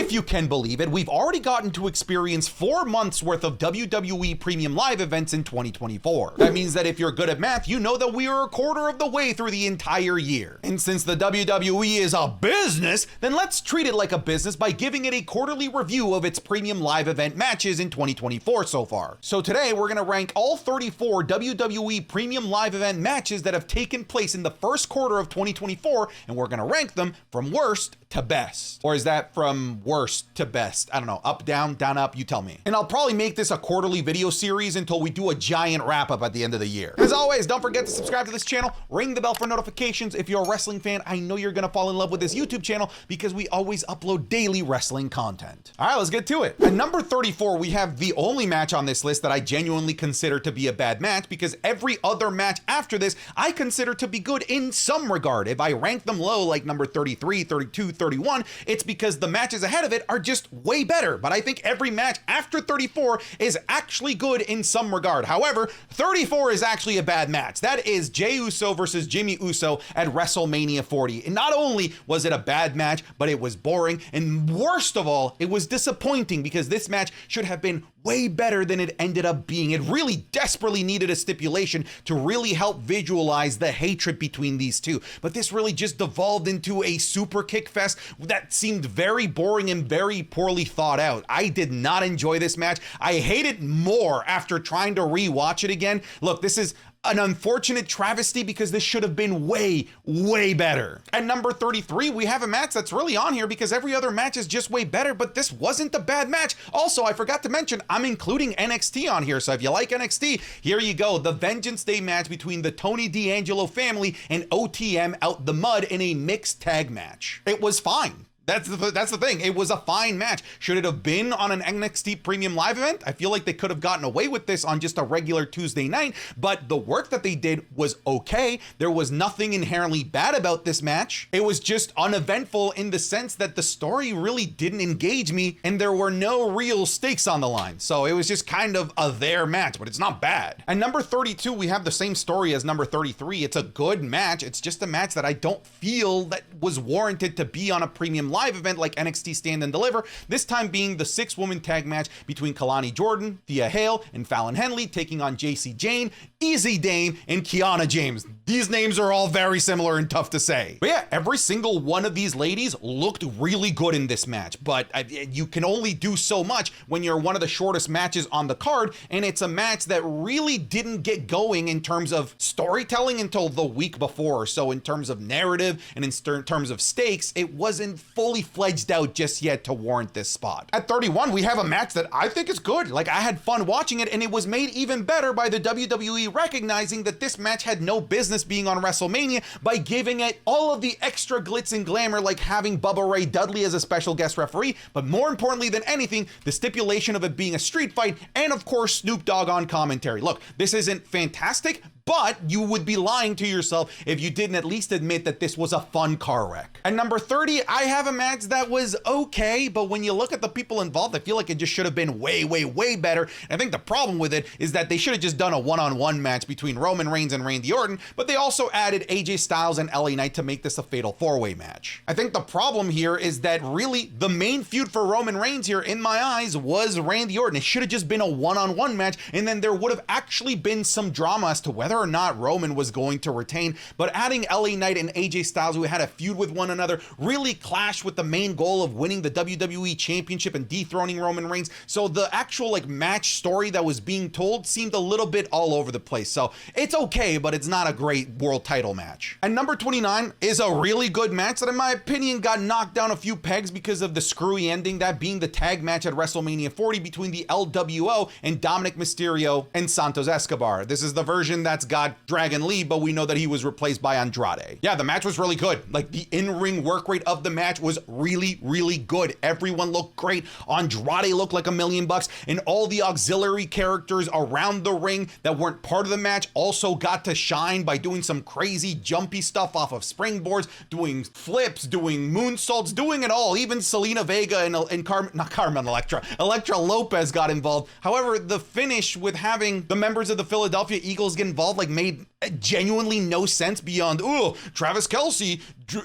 If you can believe it, we've already gotten to experience 4 months worth of WWE Premium Live events in 2024. That means that if you're good at math, you know that we are a quarter of the way through the entire year. And since the WWE is a business, then let's treat it like a business by giving it a quarterly review of its Premium Live event matches in 2024 so far. So today we're gonna rank all 34 WWE Premium Live event matches that have taken place in the first quarter of 2024, and we're gonna rank them from worst to best. Or is that from worst to best? I don't know, up, down, up, you tell me. And I'll probably make this a quarterly video series until we do a giant wrap up at the end of the year. As always, don't forget to subscribe to this channel, ring the bell for notifications. If you're a wrestling fan, I know you're gonna fall in love with this YouTube channel because we always upload daily wrestling content. All right, let's get to it. At number 34, we have the only match on this list that I genuinely consider to be a bad match, because every other match after this I consider to be good in some regard. If I rank them low, like number 33, 32, 31, it's because the matches ahead of it are just way better. But I think every match after 34 is actually good in some regard. However, 34 is actually a bad match. That is Jey Uso versus Jimmy Uso at WrestleMania 40. And not only was it a bad match, but it was boring. And worst of all, it was disappointing because this match should have been way better than it ended up being. It really desperately needed a stipulation to really help visualize the hatred between these two. But this really just devolved into a super kick fest that seemed very boring and very poorly thought out. I did not enjoy this match. I hate it more after trying to rewatch it again. Look, this is an unfortunate travesty because this should have been way, way better. At number 33, we have a match that's really on here because every other match is just way better, but this wasn't a bad match. Also, I forgot to mention, I'm including NXT on here, so if you like NXT, here you go. The Vengeance Day match between the Tony D'Angelo family and OTM Out the Mud in a mixed tag match. It was fine. That's the thing. It was a fine match. Should it have been on an NXT Premium Live event? I feel like they could have gotten away with this on just a regular Tuesday night, but the work that they did was okay. There was nothing inherently bad about this match. It was just uneventful in the sense that the story really didn't engage me and there were no real stakes on the line. So it was just kind of a there match, but it's not bad. At number 32, we have the same story as number 33. It's a good match. It's just a match that I don't feel that was warranted to be on a Premium Live event like NXT Stand and Deliver, this time being the 6-woman tag match between Kalani Jordan, Thea Hale, and Fallon Henley taking on JC Jane, Easy Dame, and Kiana James. These names are all very similar and tough to say. But yeah, every single one of these ladies looked really good in this match, but you can only do so much when you're one of the shortest matches on the card, and it's a match that really didn't get going in terms of storytelling until the week before. So in terms of narrative and in terms of stakes, it wasn't fully fledged out just yet to warrant this spot. At 31, we have a match that I think is good. Like, I had fun watching it, and it was made even better by the WWE recognizing that this match had no business being on WrestleMania by giving it all of the extra glitz and glamour, like having Bubba Ray Dudley as a special guest referee, but more importantly than anything, the stipulation of it being a street fight, and of course Snoop Dogg on commentary. Look, this isn't fantastic, but you would be lying to yourself if you didn't at least admit that this was a fun car wreck. At number 30, I have a match that was okay, but when you look at the people involved, I feel like it just should have been way, way, way better. And I think the problem with it is that they should have just done a one-on-one match between Roman Reigns and Randy Orton, but they also added AJ Styles and LA Knight to make this a fatal 4-way match. I think the problem here is that really the main feud for Roman Reigns here, in my eyes, was Randy Orton. It should have just been a one-on-one match, and then there would have actually been some drama as to whether or not Roman was going to retain. But adding LA Knight and AJ Styles, who had a feud with one another, really clashed with the main goal of winning the WWE Championship and dethroning Roman Reigns. So the actual match story that was being told seemed a little bit all over the place. So it's okay, but it's not a great world title match. And number 29 is a really good match that in my opinion got knocked down a few pegs because of the screwy ending, that being the tag match at WrestleMania 40 between the LWO and Dominic Mysterio and Santos Escobar. This is the version that's got Dragon Lee, but we know that he was replaced by Andrade. Yeah, the match was really good. Like, the in-ring work rate of the match was really, really good. Everyone looked great. Andrade looked like $1,000,000, and all the auxiliary characters around the ring that weren't part of the match also got to shine by doing some crazy jumpy stuff off of springboards, doing flips, doing moonsaults, doing it all. Even Selena Vega and Elektra Lopez got involved. However, the finish with having the members of the Philadelphia Eagles get involved made genuinely no sense beyond, ooh, Travis Kelce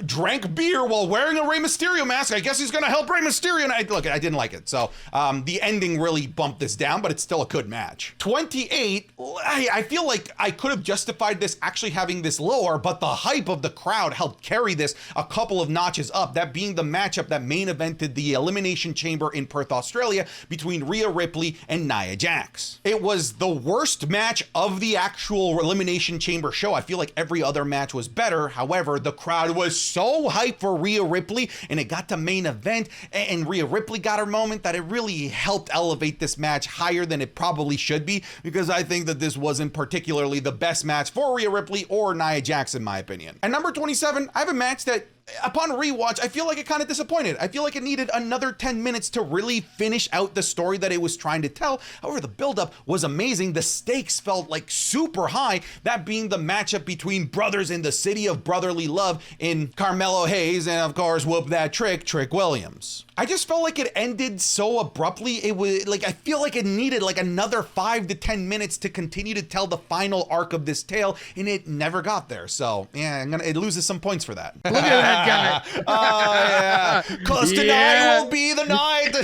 drank beer while wearing a Rey Mysterio mask. I guess he's going to help Rey Mysterio. And I didn't like it. So the ending really bumped this down, but it's still a good match. 28, I feel like I could have justified this actually having this lower, but the hype of the crowd helped carry this a couple of notches up, that being the matchup that main evented the Elimination Chamber in Perth, Australia between Rhea Ripley and Nia Jax. It was the worst match of the actual Elimination Chamber show. I feel like every other match was better. However, the crowd was so hyped for Rhea Ripley, and it got to main event, and Rhea Ripley got her moment, that it really helped elevate this match higher than it probably should be, because I think that this wasn't particularly the best match for Rhea Ripley or Nia Jax, in my opinion. At number 27, I have a match that, upon rewatch, I feel like it kind of disappointed. I feel like it needed another 10 minutes to really finish out the story that it was trying to tell. However, the buildup was amazing. The stakes felt like super high, that being the matchup between brothers in the city of brotherly love in Carmelo Hayes and, of course, whoop that Trick Williams. I just felt like it ended so abruptly. It was like, I feel like it needed like another 5 to 10 minutes to continue to tell the final arc of this tale, and it never got there. So yeah, it loses some points for that. Look at that guy. Oh yeah, cause tonight will be the night.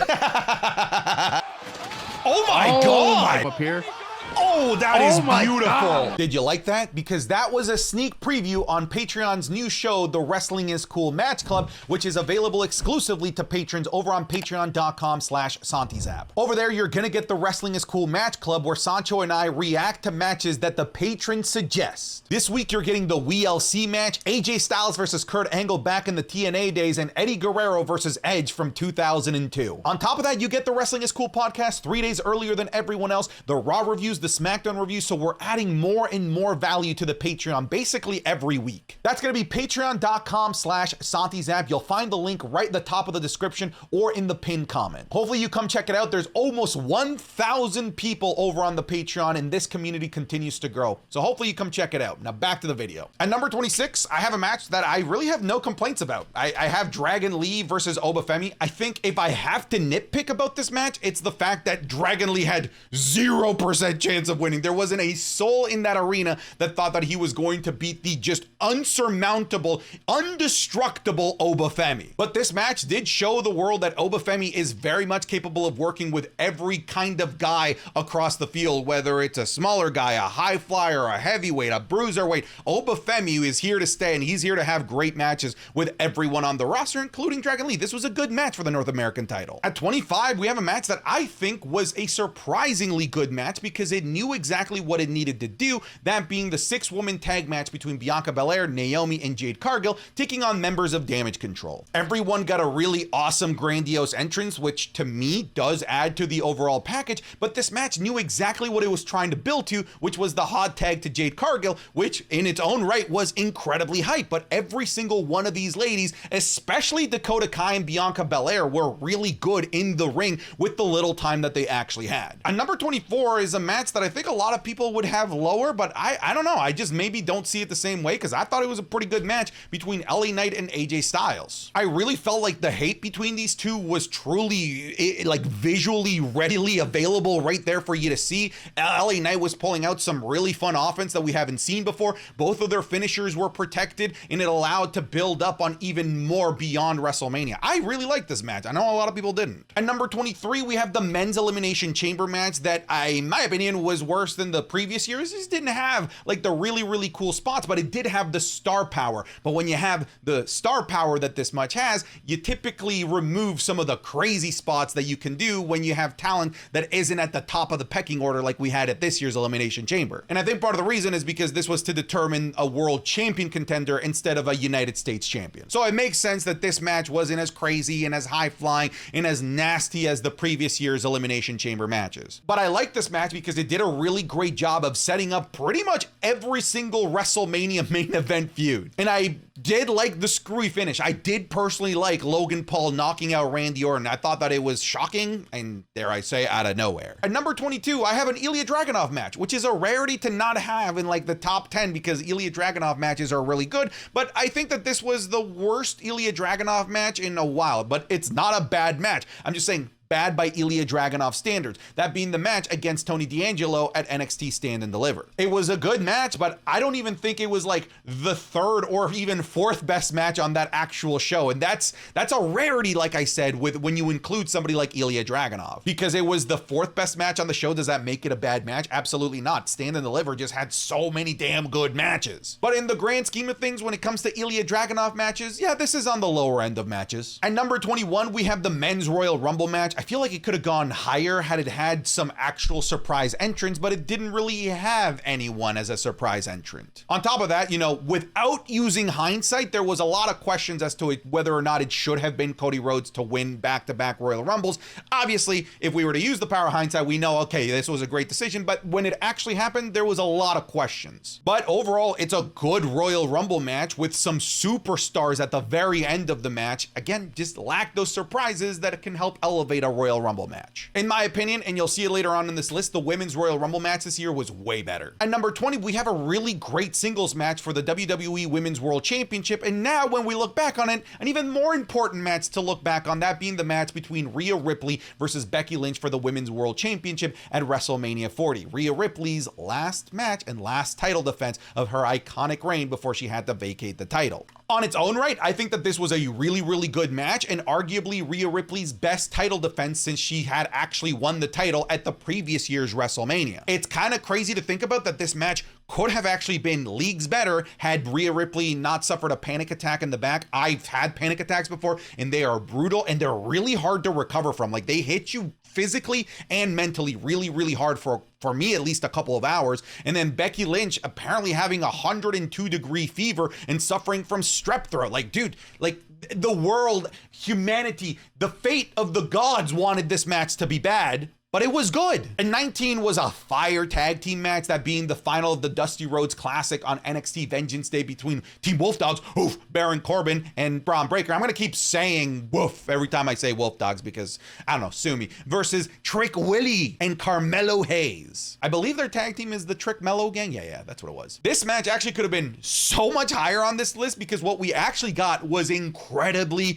Oh my God! Up here. Oh, that is beautiful. God. Did you like that? Because that was a sneak preview on Patreon's new show, The Wrestling is Cool Match Club, which is available exclusively to patrons over on patreon.com/SantiZap. Over there, you're gonna get The Wrestling is Cool Match Club, where Sancho and I react to matches that the patrons suggest. This week, you're getting the WLC match, AJ Styles versus Kurt Angle back in the TNA days, and Eddie Guerrero versus Edge from 2002. On top of that, you get the Wrestling is Cool podcast 3 days earlier than everyone else, the Raw reviews, the SmackDown review, so we're adding more and more value to the Patreon basically every week. That's going to be patreon.com/SantiZap. You'll find the link right at the top of the description or in the pinned comment. Hopefully you come check it out. There's almost 1,000 people over on the Patreon, and this community continues to grow. So hopefully you come check it out. Now back to the video. At number 26, I have a match that I really have no complaints about. I have Dragon Lee versus Obafemi. I think if I have to nitpick about this match, it's the fact that Dragon Lee had 0% chance of winning. There wasn't a soul in that arena that thought that he was going to beat the just unsurmountable, indestructible Obafemi. But this match did show the world that Obafemi is very much capable of working with every kind of guy across the field, whether it's a smaller guy, a high flyer, a heavyweight, a bruiserweight. Obafemi is here to stay, and he's here to have great matches with everyone on the roster, including Dragon Lee. This was a good match for the North American title. At 25, we have a match that I think was a surprisingly good match because it knew exactly what it needed to do, that being the 6-woman tag match between Bianca Belair, Naomi, and Jade Cargill, taking on members of Damage Control. Everyone got a really awesome, grandiose entrance, which to me does add to the overall package, but this match knew exactly what it was trying to build to, which was the hot tag to Jade Cargill, which in its own right was incredibly hype, but every single one of these ladies, especially Dakota Kai and Bianca Belair, were really good in the ring with the little time that they actually had. And number 24 is a match that I think a lot of people would have lower, but I don't know. I just maybe don't see it the same way, because I thought it was a pretty good match between LA Knight and AJ Styles. I really felt like the hate between these two was truly like visually readily available right there for you to see. LA Knight was pulling out some really fun offense that we haven't seen before. Both of their finishers were protected, and it allowed to build up on even more beyond WrestleMania. I really liked this match. I know a lot of people didn't. At number 23, we have the men's Elimination Chamber match that in my opinion was worse than the previous years. This didn't have like the really cool spots, but it did have the star power. But when you have the star power that this match has, you typically remove some of the crazy spots that you can do when you have talent that isn't at the top of the pecking order like we had at this year's Elimination Chamber. And I think part of the reason is because this was to determine a world champion contender instead of a United States champion. So it makes sense that this match wasn't as crazy and as high flying and as nasty as the previous year's Elimination Chamber matches. But I like this match because it did a really great job of setting up pretty much every single WrestleMania main event feud. And I did like the screwy finish. I did personally like Logan Paul knocking out Randy Orton. I thought that it was shocking and, dare I say, out of nowhere. At number 22, I have an Ilya Dragunov match, which is a rarity to not have in like the top 10 because Ilya Dragunov matches are really good. But I think that this was the worst Ilya Dragunov match in a while, but it's not a bad match. I'm just saying, bad by Ilya Dragunov standards, that being the match against Tony D'Angelo at NXT Stand and Deliver. It was a good match, but I don't even think it was like the third or even fourth best match on that actual show. And that's a rarity, like I said, with when you include somebody like Ilya Dragunov, because it was the fourth best match on the show. Does that make it a bad match? Absolutely not. Stand and Deliver just had so many damn good matches. But in the grand scheme of things, when it comes to Ilya Dragunov matches, yeah, this is on the lower end of matches. At number 21, we have the men's Royal Rumble match. I feel like it could have gone higher had it had some actual surprise entrants, but it didn't really have anyone as a surprise entrant. On top of that, you know, without using hindsight, there was a lot of questions as to whether or not it should have been Cody Rhodes to win back-to-back Royal Rumbles. Obviously, if we were to use the power of hindsight, we know, okay, this was a great decision, but when it actually happened, there was a lot of questions. But overall, it's a good Royal Rumble match with some superstars at the very end of the match. Again, just lack those surprises that can help elevate a Royal Rumble match. In my opinion, and you'll see it later on in this list, the women's Royal Rumble match this year was way better. At number 20, we have a really great singles match for the WWE Women's World Championship, and now when we look back on it, an even more important match to look back on, that being the match between Rhea Ripley versus Becky Lynch for the Women's World Championship at WrestleMania 40. Rhea Ripley's last match and last title defense of her iconic reign before she had to vacate the title. On its own right, I think that this was a really, really good match and arguably Rhea Ripley's best title defense since she had actually won the title at the previous year's WrestleMania. It's kind of crazy to think about that this match could have actually been leagues better had Rhea Ripley not suffered a panic attack in the back. I've had panic attacks before and they are brutal and they're really hard to recover from. Like, they hit you physically and mentally really, really hard for me at least a couple of hours. And then Becky Lynch apparently having 102-degree fever and suffering from strep throat. Like, dude, like the world, humanity, the fate of the gods wanted this match to be bad, but it was good. And 19 was a fire tag team match, that being the final of the Dusty Rhodes Classic on NXT Vengeance Day between Team Wolf Dogs, oof, Baron Corbin and Braun Breaker. I'm gonna keep saying woof every time I say Wolf Dogs because, I don't know, sue me. Versus Trick Willie and Carmelo Hayes. I believe their tag team is the Trick Mello Gang. Yeah, that's what it was. This match actually could have been so much higher on this list because what we actually got was incredibly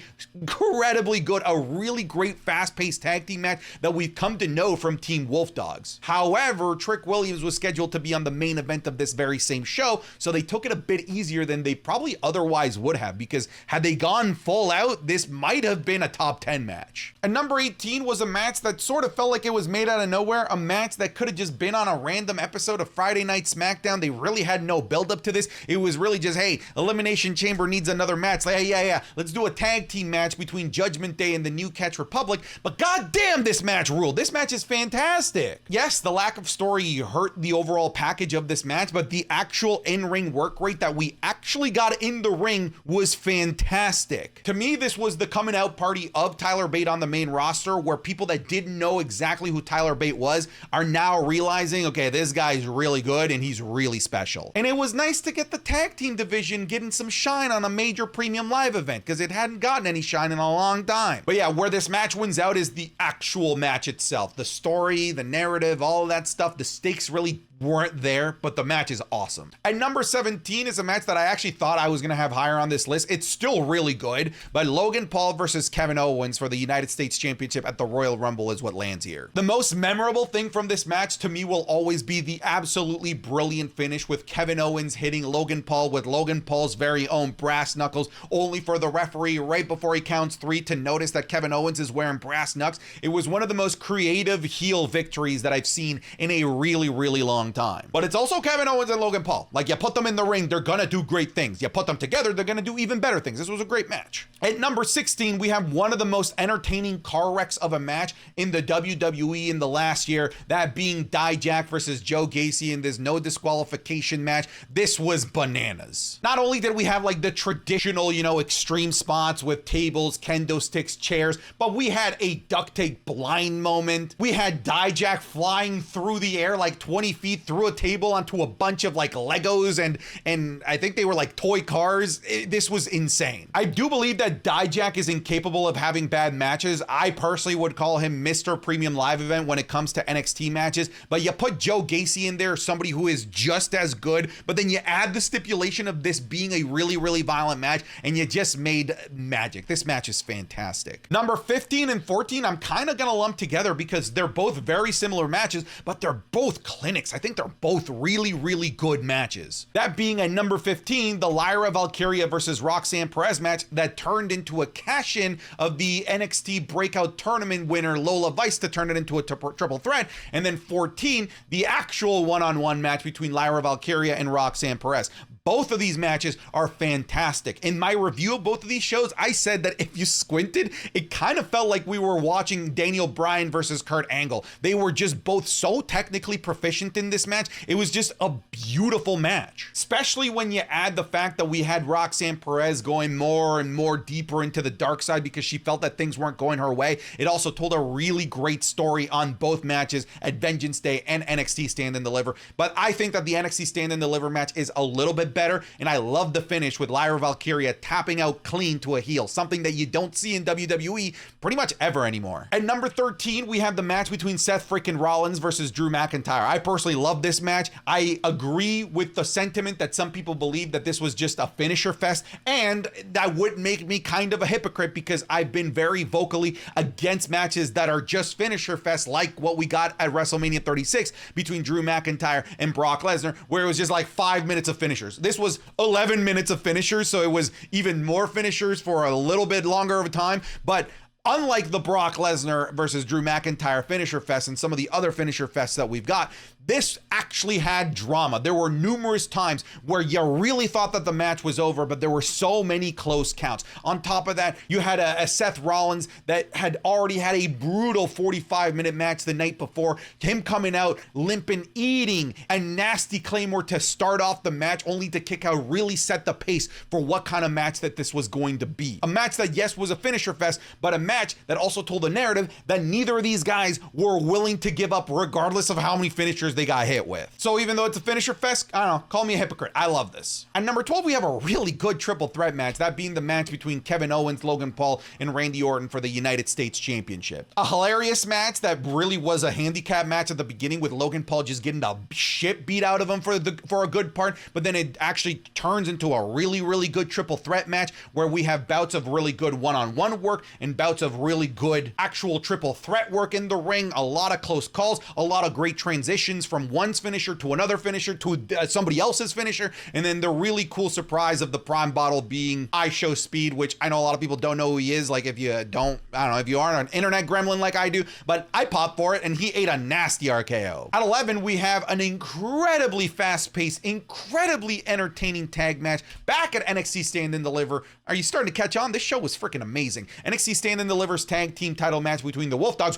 good. A really great fast-paced tag team match that we've come to know from Team Wolf Dogs. However, Trick Williams was scheduled to be on the main event of this very same show, so they took it a bit easier than they probably otherwise would have, because had they gone full out, this might have been a top 10 match. And number 18 was a match that sort of felt like it was made out of nowhere, a match that could have just been on a random episode of Friday Night SmackDown. They really had no build up to this. It was really just, hey, Elimination Chamber needs another match. Like, hey, yeah, let's do a tag team match between Judgment Day and the New Catch Republic. But goddamn, this match ruled. This match is fantastic. Yes, the lack of story hurt the overall package of this match, but the actual in-ring work rate that we actually got in the ring was fantastic. To me, this was the coming out party of Tyler Bate on the main roster, where people that didn't know exactly who Tyler Bate was are now realizing, okay, this guy's really good and he's really special. And it was nice to get the tag team division getting some shine on a major premium live event, because it hadn't gotten any shine in a long time. But yeah, where this match wins out is the actual match itself. The story, the narrative, all of that stuff, the stakes really weren't there, but the match is awesome. At number 17 is a match that I actually thought I was gonna have higher on this list. It's still really good, but Logan Paul versus Kevin Owens for the United States Championship at the Royal Rumble is what lands here. The most memorable thing from this match to me will always be the absolutely brilliant finish with Kevin Owens hitting Logan Paul with Logan Paul's very own brass knuckles, only for the referee right before he counts 3 to notice that Kevin Owens is wearing brass knucks. It was one of the most creative heel victories that I've seen in a really, really long time. But it's also Kevin Owens and Logan Paul. Like, you put them in the ring, they're gonna do great things. You put them together, they're gonna do even better things. This was a great match. At number 16, we have one of the most entertaining car wrecks of a match in the WWE in the last year, that being Dijak versus Joe Gacy in this no disqualification match. This was bananas. Not only did we have like the traditional, you know, extreme spots with tables, kendo sticks, chairs, but we had a duct tape blind moment. We had Dijak flying through the air like 20 feet threw a table onto a bunch of like Legos and I think they were like toy cars. This was insane. I do believe that Dijak is incapable of having bad matches. I personally would call him Mr. Premium Live Event when it comes to NXT matches, but you put Joe Gacy in there, somebody who is just as good, but then you add the stipulation of this being a really, really violent match, and you just made magic. This match is fantastic. Number 15 and 14, I'm kind of gonna lump together because they're both very similar matches, but they're both clinics. I think they're both really, really good matches. That being at number 15, the Lyra Valkyria versus Roxanne Perez match that turned into a cash-in of the NXT Breakout Tournament winner Lola Vice to turn it into a triple threat. And then 14, the actual one-on-one match between Lyra Valkyria and Roxanne Perez. Both of these matches are fantastic. In my review of both of these shows, I said that if you squinted, it kind of felt like we were watching Daniel Bryan versus Kurt Angle. They were just both so technically proficient in this match. It was just a beautiful match, especially when you add the fact that we had Roxanne Perez going more and more deeper into the dark side because she felt that things weren't going her way. It also told a really great story on both matches at Vengeance Day and NXT Stand and Deliver. But I think that the NXT Stand and Deliver match is a little bit better, and I love the finish with Lyra Valkyria tapping out clean to a heel, something that you don't see in WWE pretty much ever anymore. At number 13, we have the match between Seth freaking Rollins versus Drew McIntyre. I personally love this match. I agree with the sentiment that some people believe that this was just a finisher fest, and that would make me kind of a hypocrite because I've been very vocally against matches that are just finisher fest, like what we got at WrestleMania 36 between Drew McIntyre and Brock Lesnar, where it was just like 5 minutes of finishers. This was 11 minutes of finishers, so it was even more finishers for a little bit longer of a time. But unlike the Brock Lesnar versus Drew McIntyre finisher fest and some of the other finisher fests that we've got, this actually had drama. There were numerous times where you really thought that the match was over, but there were so many close counts. On top of that, you had a Seth Rollins that had already had a brutal 45-minute match the night before. Him coming out limping, eating a nasty Claymore to start off the match, only to kick out, really set the pace for what kind of match that this was going to be. A match that, yes, was a finisher fest, but a match that also told a narrative that neither of these guys were willing to give up regardless of how many finishers they got hit with. So even though it's a finisher fest, I don't know, call me a hypocrite. I love this. At number 12, we have a really good triple threat match, that being the match between Kevin Owens, Logan Paul, and Randy Orton for the United States Championship. A hilarious match that really was a handicap match at the beginning, with Logan Paul just getting the shit beat out of him for a good part, but then it actually turns into a really, really good triple threat match where we have bouts of really good one-on-one work and bouts of really good actual triple threat work in the ring, a lot of close calls, a lot of great transitions from one's finisher to another finisher to somebody else's finisher, and then the really cool surprise of the Prime Bottle being I Show Speed, which I know a lot of people don't know who he is. Like, if you don't, I don't know, if you aren't an internet gremlin like I do, but I popped for it and he ate a nasty RKO. At 11, we have an incredibly fast-paced, incredibly entertaining tag match back at NXT Stand and Deliver. Are you starting to catch on? This show was freaking amazing. NXT Stand and Deliver's tag team title match between the Wolf Dogs,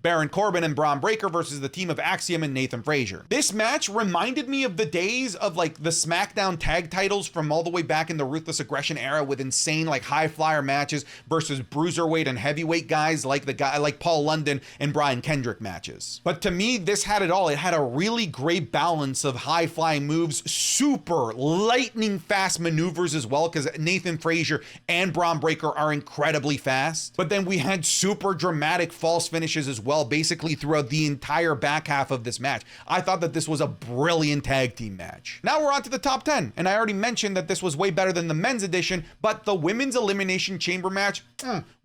Baron Corbin and Braun Breaker, versus the team of Axiom and Nathan Frazier. This match reminded me of the days of like the SmackDown tag titles from all the way back in the Ruthless Aggression era, with insane like high flyer matches versus bruiserweight and heavyweight guys like Paul London and Brian Kendrick matches. But to me, this had it all. It had a really great balance of high flying moves, super lightning fast maneuvers as well, because Nathan Frazier and Braun Breaker are incredibly fast. But then we had super dramatic false finishes as well, basically throughout the entire back half of this match. I thought that this was a brilliant tag team match. Now we're on to the top 10, and I already mentioned that this was way better than the men's edition, but the women's elimination chamber match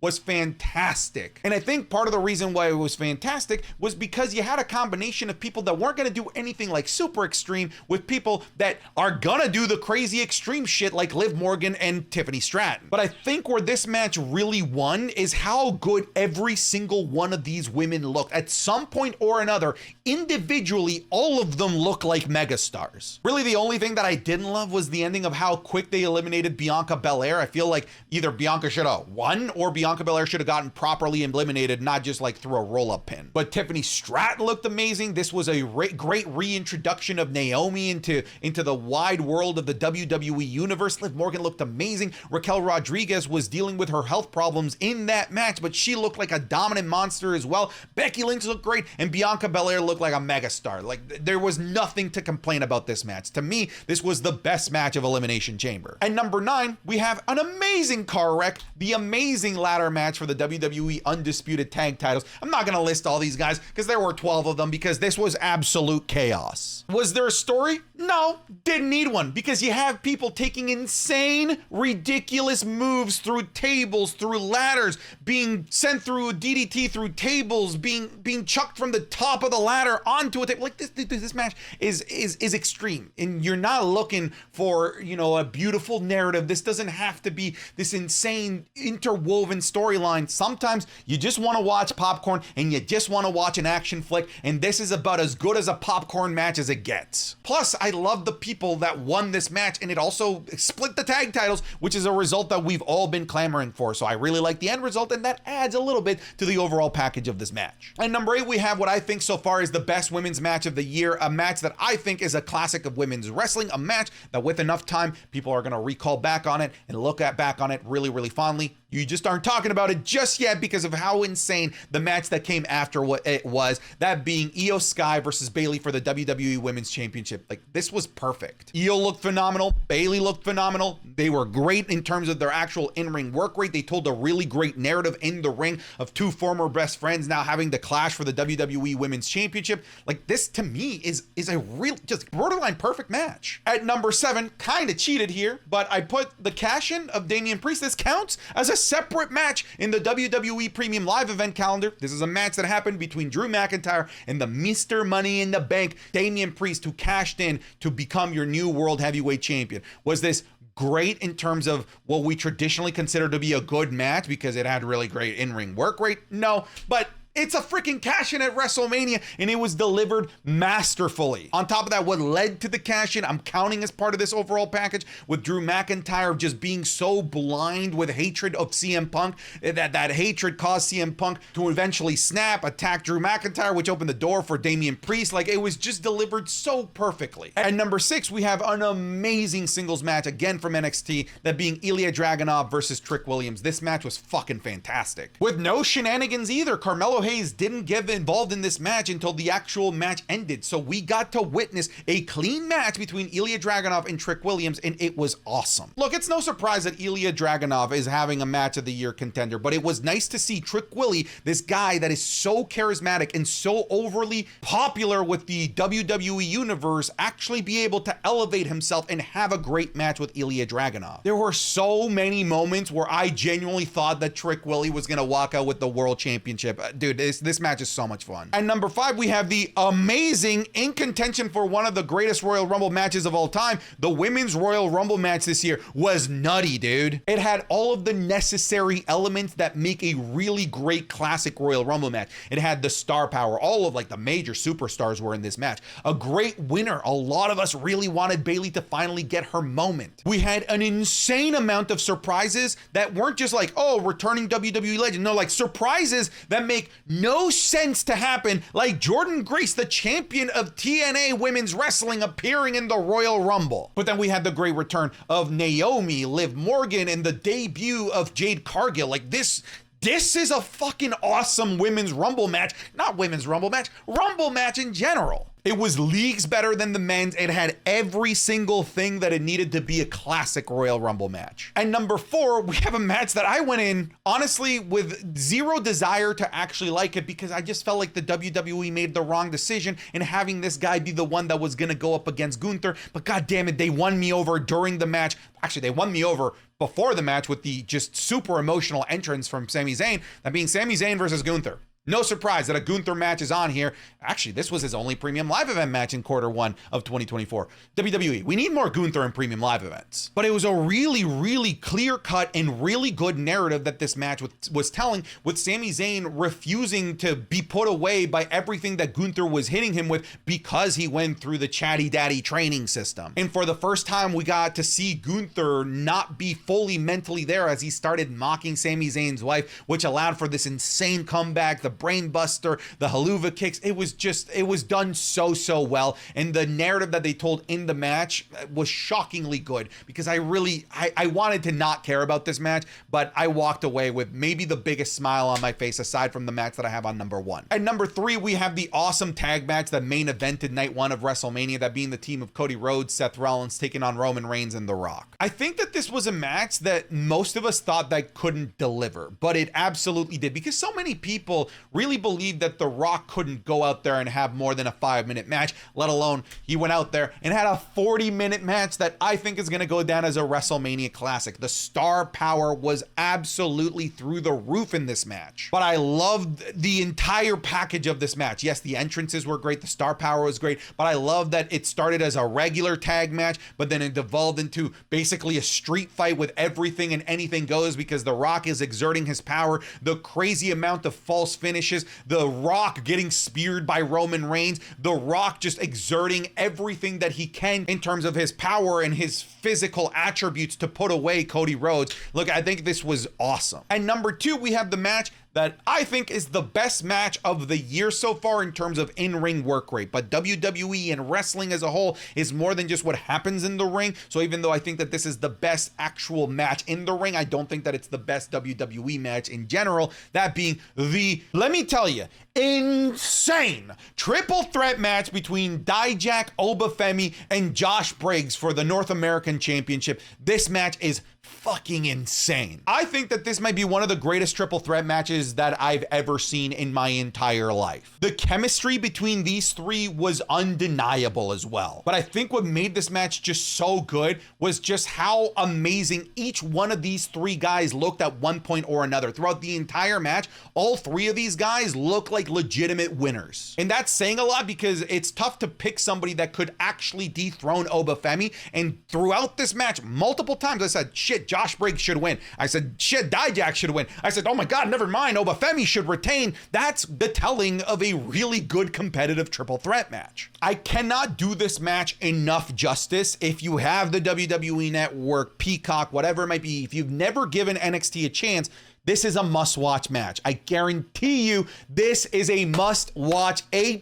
was fantastic. And I think part of the reason why it was fantastic was because you had a combination of people that weren't going to do anything like super extreme with people that are gonna do the crazy extreme shit like Liv Morgan and Tiffany Stratton. But I think where this match really won is how good every single one of these women looked. At some point or another, individually, all of them look like megastars. Really, the only thing that I didn't love was the ending of how quick they eliminated Bianca Belair. I feel like either Bianca should have won or Bianca Belair should have gotten properly eliminated, not just like through a roll-up pin. But Tiffany Stratton looked amazing. This was a great reintroduction of Naomi into the wide world of the WWE universe. Liv Morgan looked amazing. Raquel Rodriguez was dealing with her health problems in that that match, but she looked like a dominant monster as well. Becky Lynch looked great, and Bianca Belair looked like a megastar. Like, there was nothing to complain about this match. To me, this was the best match of Elimination Chamber. At number 9, we have an amazing car wreck, the amazing ladder match for the WWE Undisputed Tag Titles. I'm not gonna list all these guys because there were 12 of them, because this was absolute chaos. Was there a story? No, didn't need one, because you have people taking insane, ridiculous moves through tables, through ladders, being sent through a DDT through tables, being chucked from the top of the ladder onto a table. Like, this match is extreme, and you're not looking for, you know, a beautiful narrative. This doesn't have to be this insane interwoven storyline. Sometimes you just want to watch popcorn and you just want to watch an action flick, and this is about as good as a popcorn match as it gets. Plus, I love the people that won this match, and it also split the tag titles, which is a result that we've all been clamoring for. So I really like the end result, and that adds a little bit to the overall package of this match. And number 8, we have what I think so far is the best women's match of the year, a match that I think is a classic of women's wrestling, a match that with enough time, people are going to recall back on it and look back on it really, really fondly. You just aren't talking about it just yet because of how insane the match that came after what it was, that being Io Sky versus Bayley for the WWE Women's Championship. Like, this was perfect. Io looked phenomenal. Bayley looked phenomenal. They were great in terms of their actual in-ring work rate. They told a really great narrative in the ring of two former best friends now having to clash for the WWE Women's Championship. Like, this to me is a real, just borderline perfect match. At number 7, kind of cheated here, but I put the cash-in of Damian Priest. This counts as a separate match in the WWE Premium Live event calendar. This is a match that happened between Drew McIntyre and the Mr. Money in the Bank, Damian Priest, who cashed in to become your new World Heavyweight Champion. Was this great in terms of what we traditionally consider to be a good match because it had really great in-ring work rate? No, but it's a freaking cash-in at WrestleMania, and it was delivered masterfully. On top of that, what led to the cash-in, I'm counting as part of this overall package, with Drew McIntyre just being so blind with hatred of CM Punk, that hatred caused CM Punk to eventually snap, attack Drew McIntyre, which opened the door for Damian Priest. Like, it was just delivered so perfectly. At number 6, we have an amazing singles match, again from NXT, that being Ilya Dragunov versus Trick Williams. This match was fucking fantastic. With no shenanigans either. Carmelo Hayes didn't get involved in this match until the actual match ended. So we got to witness a clean match between Ilya Dragunov and Trick Williams, and it was awesome. Look, it's no surprise that Ilya Dragunov is having a match of the year contender, but it was nice to see Trick Willie, this guy that is so charismatic and so overly popular with the WWE universe, actually be able to elevate himself and have a great match with Ilya Dragunov. There were so many moments where I genuinely thought that Trick Willie was gonna walk out with the world championship. Dude, this match is so much fun. And number 5, we have the amazing, in contention for one of the greatest Royal Rumble matches of all time. The Women's Royal Rumble match this year was nutty, dude. It had all of the necessary elements that make a really great classic Royal Rumble match. It had the star power. All of like the major superstars were in this match. A great winner. A lot of us really wanted Bayley to finally get her moment. We had an insane amount of surprises that weren't just like, oh, returning WWE legend. No, like surprises that make no sense to happen, like Jordynne Grace, the champion of TNA Women's Wrestling, appearing in the Royal Rumble. But then we had the great return of Naomi, Liv Morgan, and the debut of Jade Cargill. Like this is a fucking awesome Women's Rumble match. Not Women's Rumble match, Rumble match in general. It was leagues better than the men's. It had every single thing that it needed to be a classic Royal Rumble match. And number 4, we have a match that I went in, honestly, with zero desire to actually like it, because I just felt like the WWE made the wrong decision in having this guy be the one that was gonna go up against Gunther. But god damn it, they won me over during the match. Actually, they won me over before the match with the just super emotional entrance from Sami Zayn, that being Sami Zayn versus Gunther. No surprise that a Gunther match is on here. Actually, this was his only premium live event match in Q1 of 2024. WWE, we need more Gunther in premium live events. But it was a really, really clear-cut and really good narrative that this match was telling, with Sami Zayn refusing to be put away by everything that Gunther was hitting him with because he went through the chatty daddy training system. And for the first time, we got to see Gunther not be fully mentally there as he started mocking Sami Zayn's wife, which allowed for this insane comeback. The brain buster, the haluva kicks. It was done so well. And the narrative that they told in the match was shockingly good, because I wanted to not care about this match, but I walked away with maybe the biggest smile on my face aside from the match that I have on number 1. At number 3, we have the awesome tag match that main evented night 1 of WrestleMania, that being the team of Cody Rhodes, Seth Rollins taking on Roman Reigns and The Rock. I think that this was a match that most of us thought that couldn't deliver, but it absolutely did, because so many people really believed that The Rock couldn't go out there and have more than a 5-minute match, let alone he went out there and had a 40-minute match that I think is going to go down as a WrestleMania classic. The star power was absolutely through the roof in this match, but I loved the entire package of this match. Yes, the entrances were great, the star power was great, but I love that it started as a regular tag match, but then it devolved into basically a street fight with everything and anything goes, because The Rock is exerting his power, the crazy amount of false finishes, The Rock getting speared by Roman Reigns, The Rock just exerting everything that he can in terms of his power and his physical attributes to put away Cody Rhodes. Look, I think this was awesome. And number 2, we have the match that I think is the best match of the year so far in terms of in-ring work rate. But WWE and wrestling as a whole is more than just what happens in the ring. So even though I think that this is the best actual match in the ring, I don't think that it's the best WWE match in general. That being the, let me tell you, insane triple threat match between Dijak, Obafemi, and Josh Briggs for the North American Championship. This match is fucking insane. I think that this might be one of the greatest triple threat matches that I've ever seen in my entire life. The chemistry between these three was undeniable as well. But I think what made this match just so good was just how amazing each one of these three guys looked at one point or another. Throughout the entire match, all three of these guys look like legitimate winners. And that's saying a lot, because it's tough to pick somebody that could actually dethrone Obafemi. And throughout this match, multiple times I said, shit, Josh Briggs should win. I said, shit, Dijak should win. I said, oh my God, never mind, Obafemi should retain. That's the telling of a really good competitive triple threat match. I cannot do this match enough justice. If you have the WWE Network, Peacock, whatever it might be, if you've never given NXT a chance, this is a must-watch match. I guarantee you, this is a must-watch, A++++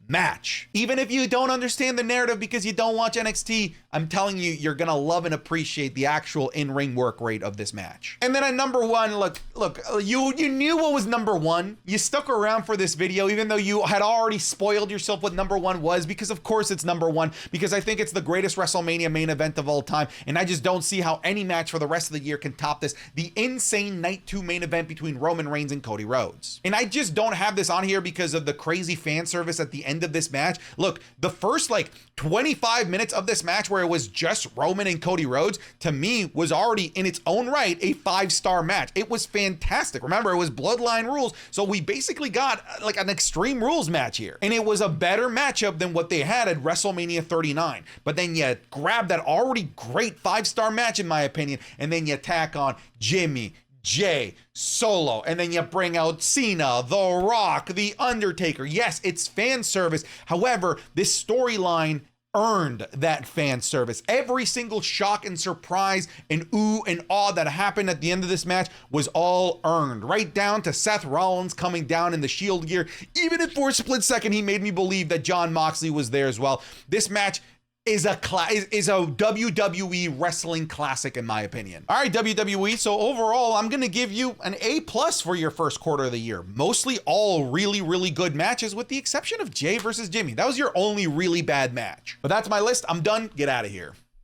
match. Even if you don't understand the narrative because you don't watch NXT, I'm telling you, you're gonna love and appreciate the actual in-ring work rate of this match. And then at number 1, look, you knew what was number 1. You stuck around for this video, even though you had already spoiled yourself what number 1 was, because of course it's number 1, because I think it's the greatest WrestleMania main event of all time, and I just don't see how any match for the rest of the year can top this. The insane Night 2 main event between Roman Reigns and Cody Rhodes. And I just don't have this on here because of the crazy fan service at the end of this match. Look, the first 25 minutes of this match where it was just Roman and Cody Rhodes, to me was already in its own right a 5-star match. It was fantastic. Remember, it was Bloodline rules, so we basically got an Extreme Rules match here. And it was a better matchup than what they had at WrestleMania 39. But then you grab that already great 5-star match, in my opinion, and then you tack on Jimmy, Jay, Solo, and then you bring out Cena, The Rock, The Undertaker. Yes, it's fan service. However, this storyline earned that fan service. Every single shock and surprise and ooh and awe that happened at the end of this match was all earned, right down to Seth Rollins coming down in the Shield gear. Even if for a split second he made me believe that Jon Moxley was there as well. This match is a WWE wrestling classic, in my opinion. All right, WWE. So overall, I'm going to give you an A+ for your first quarter of the year. Mostly all really, really good matches, with the exception of Jay versus Jimmy. That was your only really bad match. But that's my list. I'm done. Get out of here.